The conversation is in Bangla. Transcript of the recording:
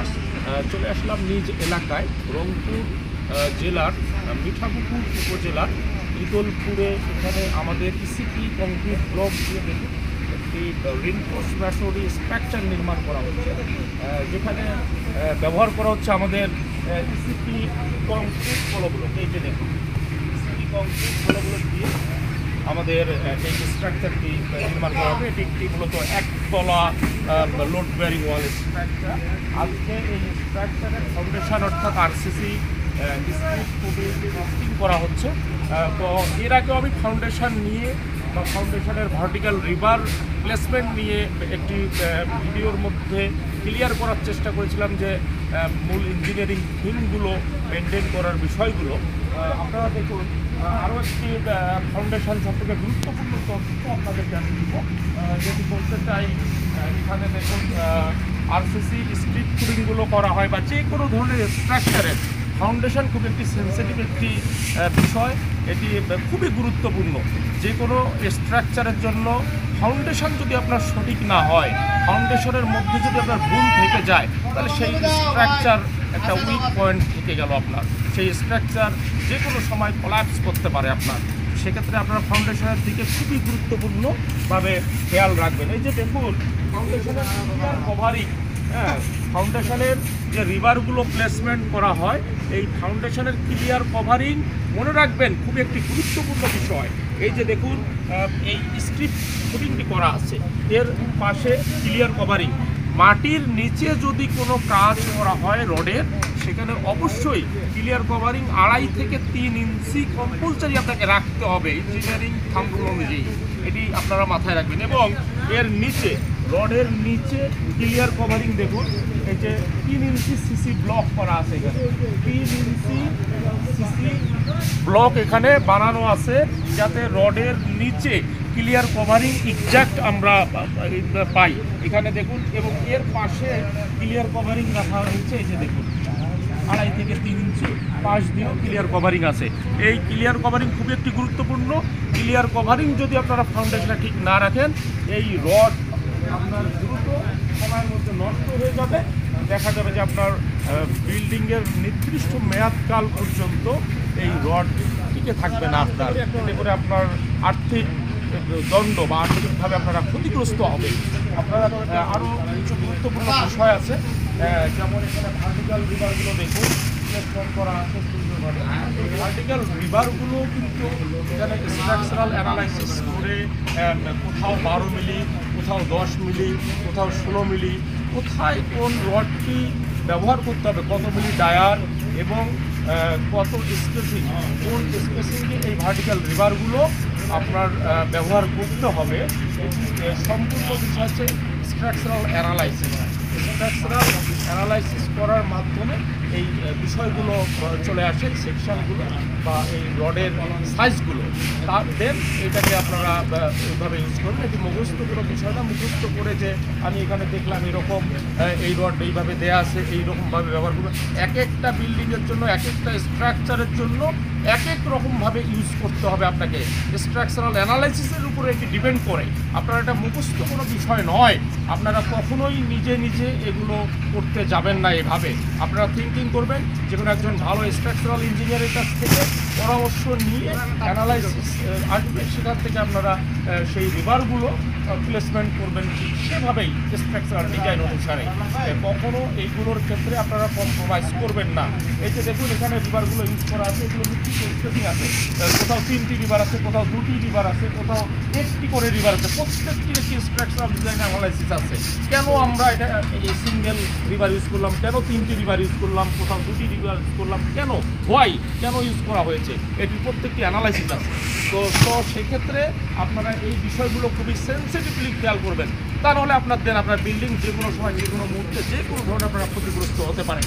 ভিউয়ার্স, চলে আসলাম নিজ এলাকায় রংপুর জেলার মিঠাপুকুর উপজেলার ইদলপুরে। এখানে আমাদের ইসিপি কংক্রিট ব্লক দিয়ে দেখুন একটি রিনফোর্স ম্যাসোনারি স্ট্রাকচার নির্মাণ করা হচ্ছে, যেখানে ব্যবহার করা হচ্ছে আমাদের ইসিপি কংক্রিট ফলগুলো। এই যে দেখুন ইসিপি কংক্রিট ফলগুলো দিয়ে আমাদের এই স্ট্রাকচারটি নির্মাণ করা হবে। এটি একটি মূলত একতলা লোড বেয়ারিং ওয়াল স্ট্রাকচার। আজকে এই স্ট্রাকচারের ফাউন্ডেশন অর্থাৎ আরসিসি টেস্টিং করা হচ্ছে। তো এর আগেও আমি ফাউন্ডেশন নিয়ে বা ফাউন্ডেশনের ভার্টিক্যাল রিভার প্লেসমেন্ট নিয়ে একটি ভিডিওর মধ্যে ক্লিয়ার করার চেষ্টা করেছিলাম যে মূল ইঞ্জিনিয়ারিং থিমগুলো মেনটেন করার বিষয়গুলো। আপনারা দেখুন আরও একটি ফাউন্ডেশন সম্পর্কে গুরুত্বপূর্ণ তথ্য আপনাদের জানিয়ে দিব, যেটি বলতে চাই। এখানে দেখুন আরসিসি স্ট্রিপ ফুডিংগুলো করা হয় বা যে কোনো ধরনের স্ট্রাকচারের ফাউন্ডেশন খুব একটি সেন্সিটিভ একটি বিষয়। এটি খুবই গুরুত্বপূর্ণ। যে কোনো স্ট্রাকচারের জন্য ফাউন্ডেশন যদি আপনার সঠিক না হয়, ফাউন্ডেশনের মধ্যে যদি আপনার ভুল থেকে যায়, তাহলে সেই স্ট্রাকচার একটা উইক পয়েন্ট থেকে গেল আপনার। সেই স্ট্রাকচার যে কোনো সময় কোল্যাপস করতে পারে আপনার। সেক্ষেত্রে আপনার ফাউন্ডেশনের দিকে খুবই গুরুত্বপূর্ণভাবে খেয়াল রাখবেন। এই যে দেখুন ফাউন্ডেশনের কভারিং, ফাউন্ডেশনের যে রিভারগুলো প্লেসমেন্ট করা হয়, এই ফাউন্ডেশনের ক্লিয়ার কভারিং মনে রাখবেন খুবই একটি গুরুত্বপূর্ণ বিষয়। এই যে দেখুন এই স্ট্রিপ ফুটিংটি করা আছে, এর পাশে ক্লিয়ার কভারিং। মাটির নিচে যদি কোনো কাজ করা হয় রডের, সেখানে অবশ্যই ক্লিয়ার কভারিং 2.5 থেকে 3 ইঞ্চি কম্পালসারি আপনাকে রাখতে হবে ইঞ্জিনিয়ারিং থাম্বরুল অনুযায়ী। এটি আপনারা মাথায় রাখবেন। এবং এর নিচে রডের নিচে ক্লিয়ার কভারিং দেখুন, এই যে 3 ইঞ্চি সিসি ব্লক করা আছে। এখানে 3 ইঞ্চি সিসি ব্লক এখানে বানানো আছে, যাতে রডের নিচে ক্লিয়ার কভারিং এক্সাক্ট আমরা পাই। এখানে দেখুন এবং এর পাশে ক্লিয়ার কভারিং রাখা হয়েছে। এই যে দেখুন 2.5 থেকে 3 ইঞ্চি পাশ দিয়েও ক্লিয়ার কভারিং আছে। এই ক্লিয়ার কভারিং খুবই একটি গুরুত্বপূর্ণ। ক্লিয়ার কভারিং যদি আপনারা ফাউন্ডেশনে ঠিক না রাখেন, এই রড আপনার দ্রুত সময়ের মধ্যে নষ্ট হয়ে যাবে। দেখা যাবে যে আপনার বিল্ডিংয়ের নির্দিষ্ট মেয়াদকাল পর্যন্ত এই রড টিকে থাকবে না আপনার। এতে করে আপনার আর্থিক দণ্ড বা আর্থিকভাবে আপনারা ক্ষতিগ্রস্ত হবে। আপনারা আরও কিছু গুরুত্বপূর্ণ বিষয় আছে, যেমন এখানে ভার্টিক্যাল রিভারগুলো দেখুন প্লেসমেন্ট করা আছে সুন্দরভাবে। এই ভার্টিক্যাল রিভারগুলো কিন্তু এখানে স্ট্রাকচারাল অ্যানালাইসিস করে কোথাও 12 মিলি, কোথাও 10 মিলি, কোথাও 16 মিলি, কোথায় কোন রডটি ব্যবহার করতে হবে, কত মিলি ডায়ার এবং কত স্পেসিং, কোন স্পেসিংয়ে এই ভার্টিক্যাল রিভারগুলো আপনার ব্যবহার করতে হবে। সম্পূর্ণ বিষয় হচ্ছে স্ট্রাকচারাল অ্যানালাইসিস। স্ট্রাকচারাল অ্যানালাইসিস করার মাধ্যমে এই বিষয়গুলো চলে আসে, সেকশনগুলো বা এই রডের সাইজগুলো। দেন এটাকে আপনারা এইভাবে ইউজ করবেন। এটি মুখস্থ কোনো বিষয় না। মুখস্থ করে যে আমি এখানে দেখলাম এরকম এই রড এইভাবে দেয়া আছে, এইরকমভাবে ব্যবহার করবেন। এক একটা বিল্ডিংয়ের জন্য, এক একটা স্ট্রাকচারের জন্য এক এক রকমভাবে ইউজ করতে হবে আপনাকে। স্ট্রাকচারাল অ্যানালাইসিসের উপরে এটি ডিপেন্ড করে। আপনারা এটা মুখস্থ কোনো বিষয় নয়। আপনারা কখনোই নিজে নিজে এগুলো করতে যাবেন না এভাবে। আপনারা থিঙ্কিং করবেন, যে কোনো একজন ভালো স্ট্রাকচারাল ইঞ্জিনিয়ারের কাছ থেকে পরামর্শ নিয়ে অ্যানালাইসিস আসবে, সেখান থেকে আপনারা সেই রিভারগুলো প্লেসমেন্ট করবেন সেভাবেই স্ট্রাকচারাল ডিজাইন অনুসারে। কখনো এইগুলোর ক্ষেত্রে আপনারা কম্প্রোমাইজ করবেন না। এই যে দেখুন এখানে রিভারগুলো ইউজ করা আছে, এগুলো নির্দিষ্ট স্পেসিং আছে। কোথাও 3টি রিভার আছে, কোথাও 2টি রিভার আছে, কোথাও 1টি করে রিভার আছে। প্রত্যেকটির একটি স্ট্রাকচারাল ডিজাইন অ্যানালাইসিস আছে। কেন আমরা এটা এই সিঙ্গেল রিভার ইউজ করলাম, কেন 3টি রিভার ইউজ করলাম, কোথাও 2টি রিভার ইউজ করলাম, কেন কেন ইউজ করা হয়েছে, এটির প্রত্যেকটি অ্যানালাইসিস আছে। তো সেক্ষেত্রে আপনারা এই বিষয়গুলো খুবই সেন্সিটিভলি খেয়াল করবেন। তা নাহলে আপনার বিল্ডিং যে কোনো সময়, যে কোনো মুহূর্তে, যে কোনো ধরনের আপনারা ক্ষতিগ্রস্ত হতে পারেন।